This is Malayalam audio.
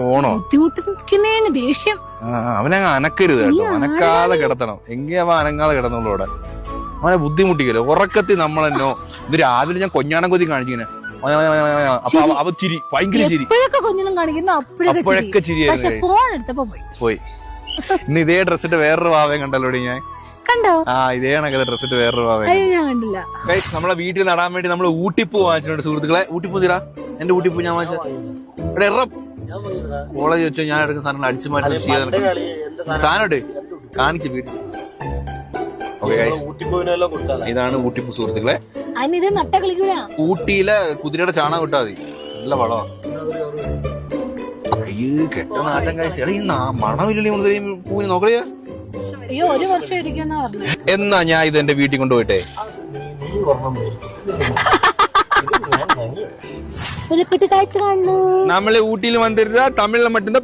പോണോ? ബുദ്ധിമുട്ടിക്കുന്നതിന് ദേഷ്യം. അവനങ്ങ് അനക്കരുത് കേട്ടോ, അനക്കാതെ കിടത്തണം. എങ്കിൽ അവൻ അനങ്ങാതെ കിടന്നുള്ളൂ അവിടെ. അവനെ ബുദ്ധിമുട്ടിക്കല്ലോ. ഉറക്കത്തിൽ നമ്മളെന്നോ ഇത് രാവിലെ ഞാൻ കൊഞ്ഞാണം കൊതി കാണിച്ചിങ്ങനെ അപ്പൊ ചിരി, ഭയങ്കര ചിരി. കുഞ്ഞിനും കാണിക്കുന്നു അപ്പോഴൊക്കെ ചിരിയായിരുന്നു. ഫോൺ എടുത്തപ്പോ പോയി. ഇന്ന് ഇതേ ഡ്രസ്സിട്ട് വേറൊരു വാവയും കണ്ടല്ലോ ഞാൻ. കണ്ടോ? ഇതേ കണക്കത്തെ ഡ്രസ്സിട്ട് വേറൊരു വാവയും ഞാൻ കണ്ടില്ല. നമ്മളെ വീട്ടിൽ നടാൻ വേണ്ടി നമ്മൾ ഊട്ടിപ്പൂ വാങ്ങിച്ചിട്ടുണ്ട് സുഹൃത്തുക്കളെ. ഊട്ടിപ്പൂ തീരാ, എന്റെ ഊട്ടിപ്പൂ ഞാൻ വാങ്ങിച്ച ഇവിടെ കോളേജ് വെച്ചോ ഞാൻ എടുക്കുന്ന സാധനങ്ങൾ അടിച്ചു മാറ്റി സാധനം ഇട്ട് കാണിച്ച വീട്ടിൽ. ഇതാണ് ഊട്ടിപ്പൂ സുഹൃത്തുക്കളെ. ഊട്ടിയിലെ കുതിരയുടെ ചാണകം ഇട്ടാ മതി, നല്ല വളമാ. അയ്യോ കെട്ട നാട്ടം കഴിച്ച മണമില്ലല്ലേ പൂവിന് നോക്കണേ. അയ്യോ, ഒരു വർഷം ഇരിക്കുന്ന പറഞ്ഞു. എന്നാ ഞാൻ ഇത് എന്റെ വീട്ടിൽ കൊണ്ടുപോയിട്ടെ. നമ്മള് ഊട്ടിയിൽ വന്നിരുന്ന തമിഴിലെ മറ്റുന്ന